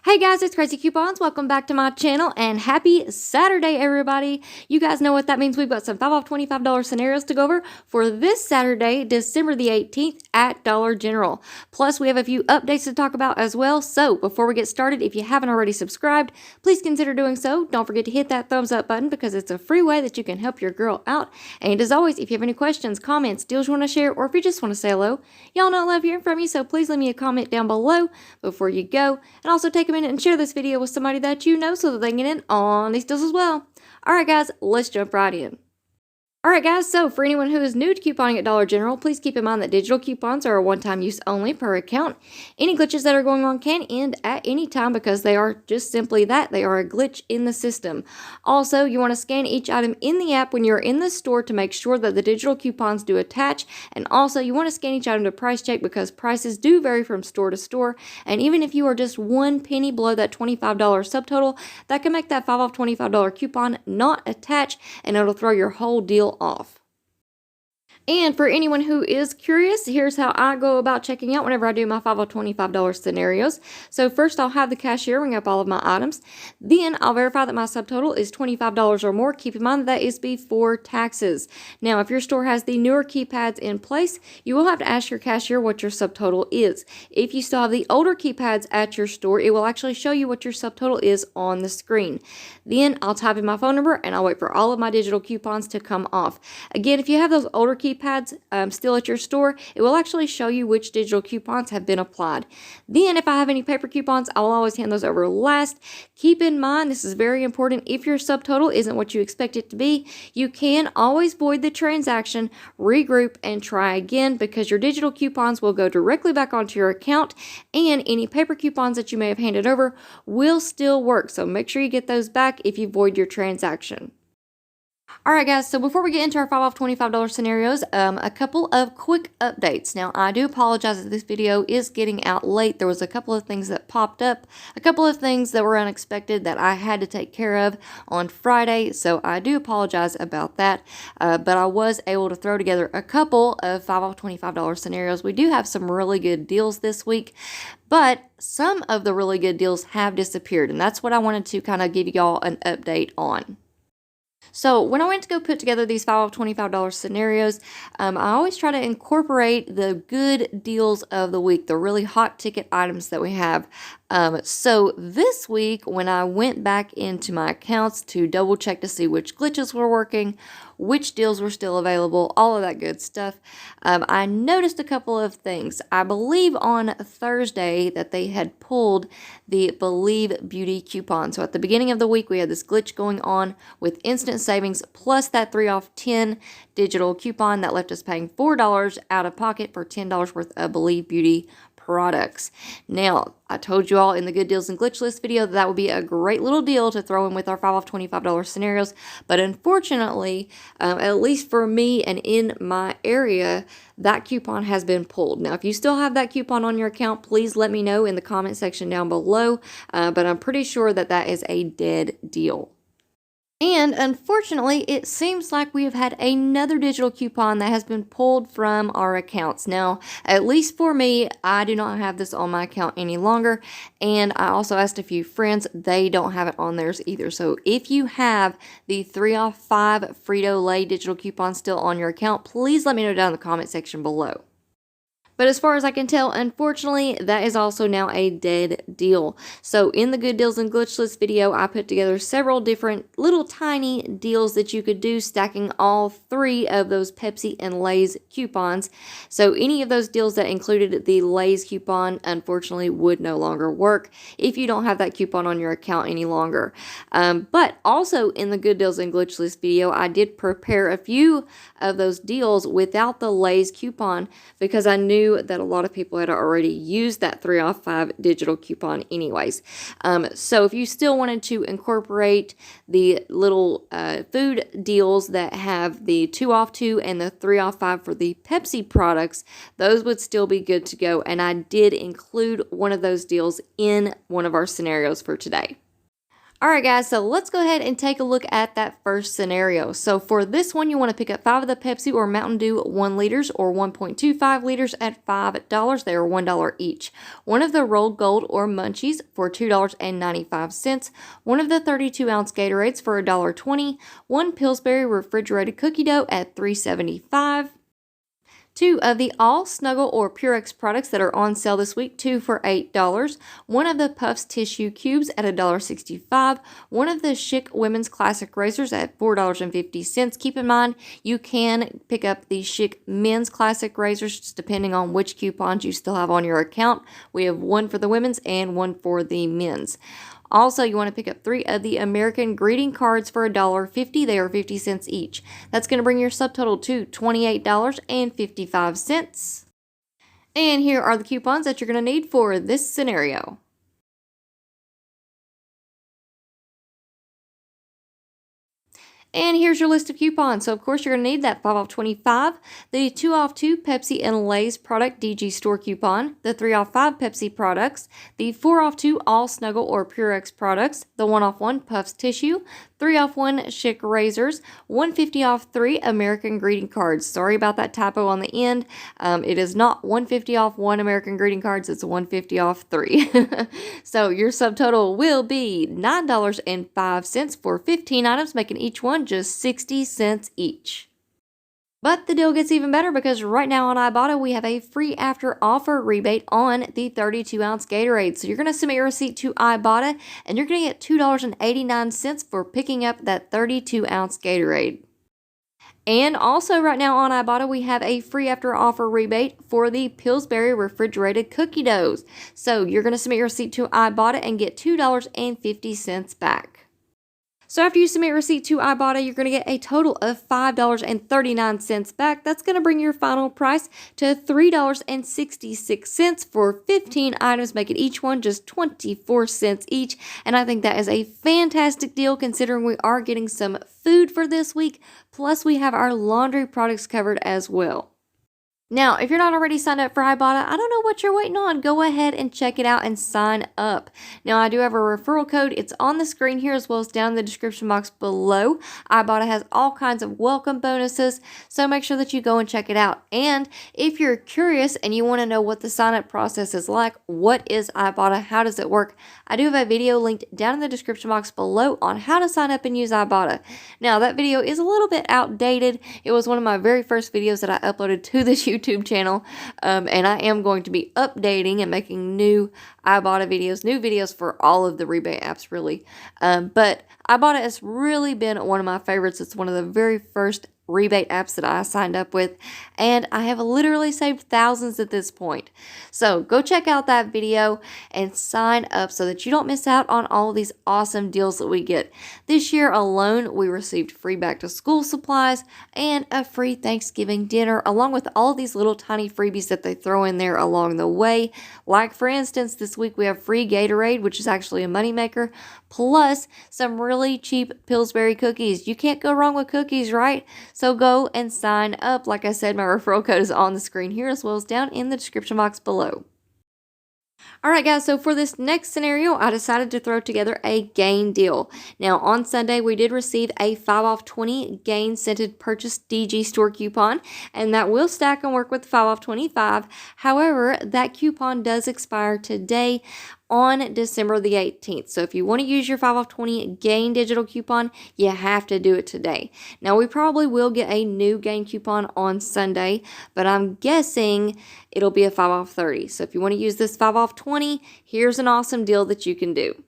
Hey guys, it's Craz-E Coupons. Welcome back to my channel and happy Saturday, everybody. You guys know what that means. We've got some 5 off $25 scenarios to go over for this Saturday, December the 18th at Dollar General. Plus, we have a few updates to talk about as well. So before we get started, if you haven't already subscribed, please consider doing so. Don't forget to hit that thumbs up button because it's a free way that you can help your girl out. And as always, if you have any questions, comments, deals you want to share, or if you just want to say hello, y'all know I love hearing from you. So please leave me a comment down below before you go. And also take a minute and share this video with somebody that you know so that they can get in on these deals as well. Alright guys, let's jump right in. Alright guys, so for anyone who is new to couponing at Dollar General, please keep in mind that digital coupons are a one-time use only per account. Any glitches that are going on can end at any time because they are just simply that. They are a glitch in the system. Also, you want to scan each item in the app when you're in the store to make sure that the digital coupons do attach. And also, you want to scan each item to price check because prices do vary from store to store. And even if you are just 1 penny below that $25 subtotal, that can make that 5 off $25 coupon not attach and it'll throw your whole deal off. And for anyone who is curious, here's how I go about checking out whenever I do my 5 off $25 scenarios. So first I'll have the cashier ring up all of my items. Then I'll verify that my subtotal is $25 or more. Keep in mind that is before taxes. Now, if your store has the newer keypads in place, you will have to ask your cashier what your subtotal is. If you still have the older keypads at your store, it will actually show you what your subtotal is on the screen. Then I'll type in my phone number and I'll wait for all of my digital coupons to come off. Again, if you have those older keypads still at your store, it will actually show you which digital coupons have been applied. Then if I have any paper coupons, I will always hand those over last. Keep in mind, this is very important, if your subtotal isn't what you expect it to be, you can always void the transaction, regroup, and try again because your digital coupons will go directly back onto your account and any paper coupons that you may have handed over will still work. So make sure you get those back if you void your transaction. Alright guys, so before we get into our 5 off $25 scenarios, a couple of quick updates. Now, I do apologize that this video is getting out late. There was a couple of things that popped up, a couple of things that were unexpected that I had to take care of on Friday, so I do apologize about that. But I was able to throw together a couple of 5 off $25 scenarios. We do have some really good deals this week, but some of the really good deals have disappeared, and that's what I wanted to kind of give y'all an update on. So when I went to go put together these 5 off $25 scenarios, I always try to incorporate the good deals of the week, the really hot ticket items that we have. So this week, when I went back into my accounts to double check to see which glitches were working, which deals were still available, all of that good stuff, I noticed a couple of things. I believe on Thursday that they had pulled the Believe Beauty coupon. So at the beginning of the week, we had this glitch going on with instant savings plus that 3 off 10 digital coupon that left us paying $4 out of pocket for $10 worth of Believe Beauty products. Now, I told you all in the good deals and glitch list video that would be a great little deal to throw in with our 5 off $25 scenarios, but unfortunately, at least for me and in my area, that coupon has been pulled. Now, if you still have that coupon on your account, please let me know in the comment section down below, but I'm pretty sure that that is a dead deal. And unfortunately, it seems like we have had another digital coupon that has been pulled from our accounts. Now, at least for me, I do not have this on my account any longer. And I also asked a few friends, they don't have it on theirs either. So if you have the 3 off 5 Frito-Lay digital coupon still on your account, please let me know down in the comment section below. But as far as I can tell, unfortunately, that is also now a dead deal. So in the Good Deals and Glitch List video, I put together several different little tiny deals that you could do, stacking all 3 of those Pepsi and Lay's coupons. So any of those deals that included the Lay's coupon, unfortunately, would no longer work if you don't have that coupon on your account any longer. But also in the Good Deals and Glitch List video, I did prepare a few of those deals without the Lay's coupon because I knew that a lot of people had already used that 3 off 5 digital coupon anyways. So if you still wanted to incorporate the little food deals that have the 2 off 2 and the 3 off 5 for the Pepsi products, those would still be good to go. And I did include one of those deals in one of our scenarios for today. All right, guys, so let's go ahead and take a look at that first scenario. So for this one, you want to pick up 5 of the Pepsi or Mountain Dew 1 liters or 1.25 liters at $5. They are $1 each. One of the Rolled Gold or Munchies for $2.95. One of the 32-ounce Gatorades for $1.20. One Pillsbury refrigerated cookie dough at $3.75. 2 of the All Snuggle or Purex products that are on sale this week, 2 for $8. One of the Puffs tissue cubes at $1.65. One of the Schick Women's Classic razors at $4.50. Keep in mind, you can pick up the Schick Men's Classic razors just depending on which coupons you still have on your account. We have one for the women's and one for the men's. Also, you want to pick up 3 of the American greeting cards for $1.50. They are 50 cents each. That's going to bring your subtotal to $28.55. And here are the coupons that you're going to need for this scenario. And here's your list of coupons. So, of course, you're going to need that 5 off 25, the 2 off 2 Pepsi and Lay's product DG store coupon, the 3 off 5 Pepsi products, the 4 off 2 All Snuggle or Purex products, the 1 off 1 Puffs tissue, 3 off 1 Schick razors, 150 off 3 American greeting cards. Sorry about that typo on the end. It is not 150 off 1 American greeting cards. It's 150 off 3. So your subtotal will be $9.05 for 15 items, making each one just 60 cents each. But the deal gets even better because right now on Ibotta, we have a free after offer rebate on the 32-ounce Gatorade. So you're going to submit your receipt to Ibotta and you're going to get $2.89 for picking up that 32-ounce Gatorade. And also right now on Ibotta, we have a free after offer rebate for the Pillsbury refrigerated cookie doughs. So you're going to submit your receipt to Ibotta and get $2.50 back. So after you submit your receipt to Ibotta, you're going to get a total of $5.39 back. That's going to bring your final price to $3.66 for 15 items, making each one just 24 cents each. And I think that is a fantastic deal considering we are getting some food for this week. Plus, we have our laundry products covered as well. Now, if you're not already signed up for Ibotta, I don't know what you're waiting on. Go ahead and check it out and sign up. Now, I do have a referral code. It's on the screen here as well as down in the description box below. Ibotta has all kinds of welcome bonuses, so make sure that you go and check it out. And if you're curious and you want to know what the sign-up process is like, what is Ibotta, how does it work, I do have a video linked down in the description box below on how to sign up and use Ibotta. Now, that video is a little bit outdated. It was one of my very first videos that I uploaded to this YouTube channel, and I am going to be updating and making new Ibotta videos, new videos for all of the rebate apps really. But Ibotta has really been one of my favorites. It's one of the very first rebate apps that I signed up with, and I have literally saved thousands at this point. So go check out that video and sign up so that you don't miss out on all of these awesome deals that we get. This year alone, we received free back to school supplies and a free Thanksgiving dinner, along with all these little tiny freebies that they throw in there along the way. Like for instance, this week we have free Gatorade, which is actually a moneymaker, plus some really cheap Pillsbury cookies. You can't go wrong with cookies, right? So go and sign up. Like I said, my referral code is on the screen here as well as down in the description box below. Alright guys, so for this next scenario, I decided to throw together a Gain deal. Now on Sunday, we did receive a 5 off 20 Gain scented purchase DG store coupon, and that will stack and work with 5 off 25. However, that coupon does expire today on December the 18th. So if you want to use your 5 off 20 Gain digital coupon, you have to do it today. Now we probably will get a new Gain coupon on Sunday, but I'm guessing it'll be a 5 off 30. So if you want to use this 5 off 20, here's an awesome deal that you can do.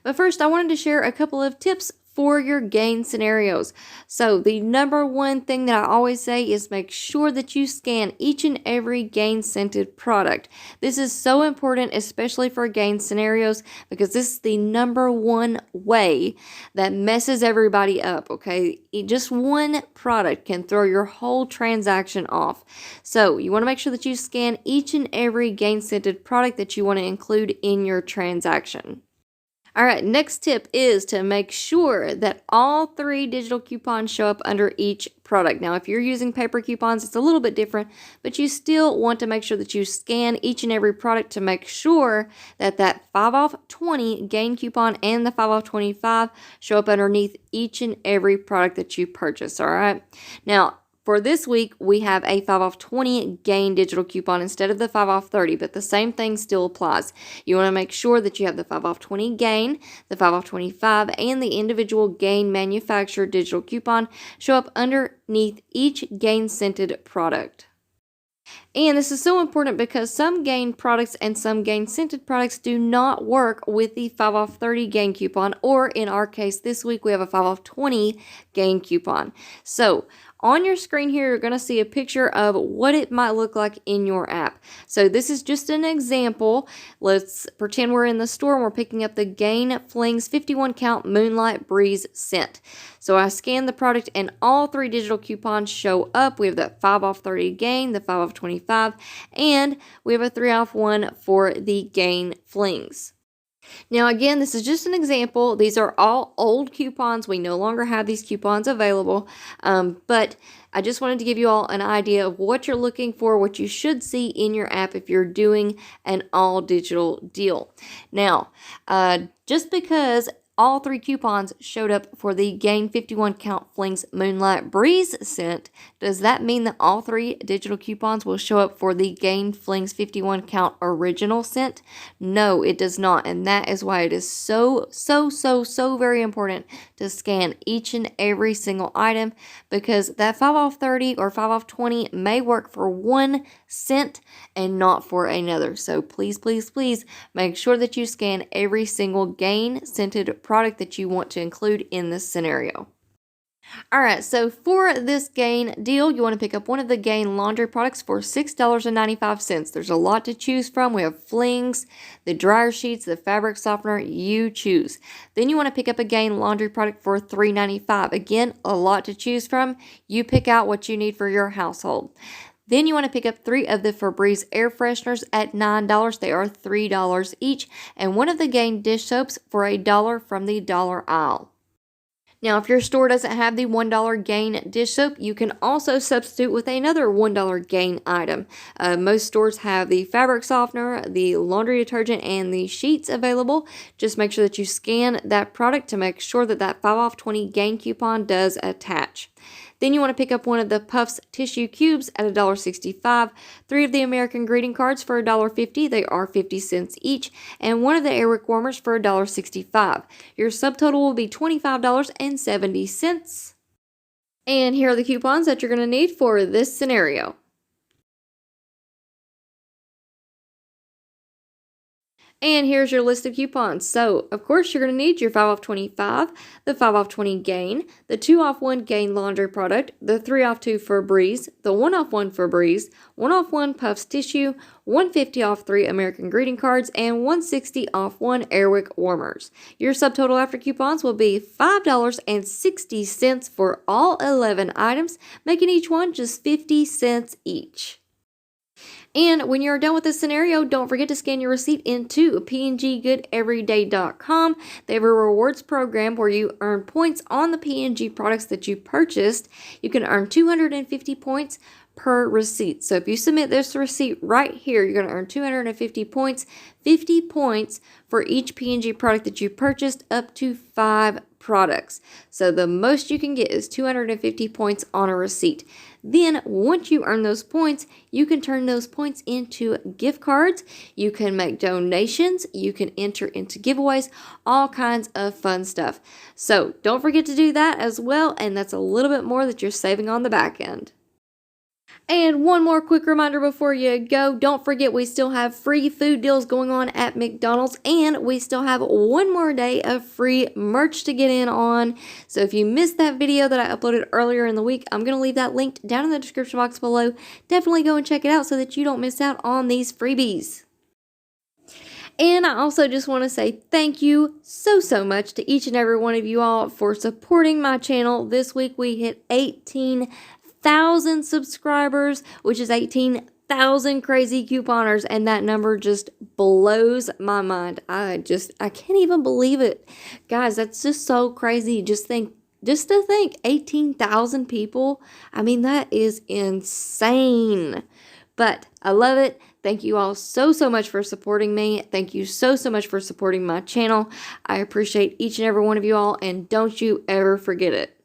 But first, I wanted to share a couple of tips for your Gain scenarios. So the number one thing that I always say is make sure that you scan each and every Gain scented product. This is so important, especially for Gain scenarios, because this is the number one way that messes everybody up, okay? Just one product can throw your whole transaction off. So you want to make sure that you scan each and every Gain scented product that you want to include in your transaction. All right, next tip is to make sure that all 3 digital coupons show up under each product. Now, if you're using paper coupons, it's a little bit different, but you still want to make sure that you scan each and every product to make sure that that 5 off 20 gain coupon and the 5 off 25 show up underneath each and every product that you purchase, all right? Now, for this week, we have a 5 off 20 gain digital coupon instead of the 5 off 30, but the same thing still applies. You want to make sure that you have the 5 off 20 gain, the 5 off 25, and the individual gain manufacturer digital coupon show up underneath each gain scented product. And this is so important because some gain products and some gain scented products do not work with the 5 off 30 gain coupon, or in our case this week we have a 5 off 20 gain coupon. So on your screen here, you're going to see a picture of what it might look like in your app. So this is just an example. Let's pretend we're in the store and we're picking up the Gain Flings 51 count Moonlight Breeze scent. So I scan the product and all 3 digital coupons show up. We have the 5 off 30 gain, the 5 off 25, and we have a 3 off 1 for the Gain Flings. Now, again, this is just an example. These are all old coupons. We no longer have these coupons available, but I just wanted to give you all an idea of what you're looking for, what you should see in your app if you're doing an all-digital deal. Now, just because all 3 coupons showed up for the Gain 51 count Flings Moonlight Breeze scent, does that mean that all 3 digital coupons will show up for the Gain Flings 51 count original scent? No, it does not, and that is why it is so very important to scan each and every single item, because that 5 off 30 or 5 off 20 may work for one scent and not for another. So please make sure that you scan every single Gain scented product that you want to include in this scenario. Alright, so for this Gain deal, you want to pick up one of the Gain laundry products for $6.95. There's a lot to choose from. We have flings, the dryer sheets, the fabric softener, you choose. Then you want to pick up a Gain laundry product for $3.95. Again, a lot to choose from. You pick out what you need for your household. Then you want to pick up 3 of the Febreze air fresheners at $9. They are $3 each. And one of the Gain dish soaps for $1 from the dollar aisle. Now, if your store doesn't have the $1 Gain dish soap, you can also substitute with another $1 Gain item. Most stores have the fabric softener, the laundry detergent, and the sheets available. Just make sure that you scan that product to make sure that that 5 off 20 Gain coupon does attach. Then you want to pick up one of the Puffs tissue cubes at $1.65, 3 of the American greeting cards for $1.50, they are 50 cents each, and one of the Airwick warmers for $1.65. Your subtotal will be $25.70. And here are the coupons that you're going to need for this scenario. And here's your list of coupons. So, of course, you're going to need your 5 off 25, the 5 off 20 Gain, the 2 off 1 Gain laundry product, the 3 off 2 Febreze, the 1 off 1 Febreze, 1 off 1 Puffs tissue, 150 off 3 American greeting cards, and 160 off 1 Airwick warmers. Your subtotal after coupons will be $5.60 for all 11 items, making each one just 50 cents each. And when you're done with this scenario, don't forget to scan your receipt into pngoodeveryday.com. They have a rewards program where you earn points on the P&G products that you purchased. You can earn 250 points per receipt. So if you submit this receipt right here, you're going to earn 250 points, 50 points for each P&G product that you purchased, up to 5 products. So the most you can get is 250 points on a receipt. Then once you earn those points, you can turn those points into gift cards. You can make donations. You can enter into giveaways, all kinds of fun stuff. So don't forget to do that as well. And that's a little bit more that you're saving on the back end. And one more quick reminder before you go, don't forget we still have free food deals going on at McDonald's, and we still have one more day of free merch to get in on. So if you missed that video that I uploaded earlier in the week, I'm going to leave that linked down in the description box below. Definitely go and check it out so that you don't miss out on these freebies. And I also just want to say thank you so much to each and every one of you all for supporting my channel. This week we hit 18,000 subscribers, which is 18,000 18,000 crazy couponers, and that number just blows my mind. I can't even believe it. Guys, that's just so crazy. Just to think 18,000 people. I mean, that is insane. But I love it. Thank you all so much for supporting me. Thank you so much for supporting my channel. I appreciate each and every one of you all, and don't you ever forget it.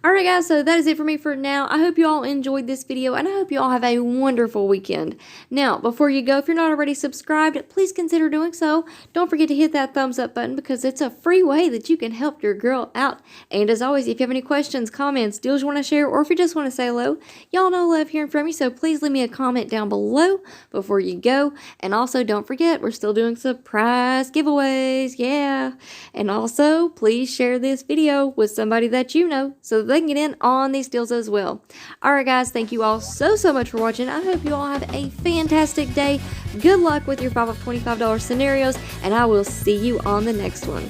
Alright guys, so that is it for me for now. I hope you all enjoyed this video, and I hope you all have a wonderful weekend. Now, before you go, if you're not already subscribed, please consider doing so. Don't forget to hit that thumbs up button, because it's a free way that you can help your girl out. And as always, if you have any questions, comments, deals you want to share, or if you just want to say hello, y'all know I love hearing from you, so please leave me a comment down below before you go. And also, don't forget, we're still doing surprise giveaways, yeah. And also, please share this video with somebody that you know, so they can get in on these deals as well. Alright guys, thank you all so much for watching. I hope you all have a fantastic day. Good luck with your 5 of $25 scenarios, and I will see you on the next one.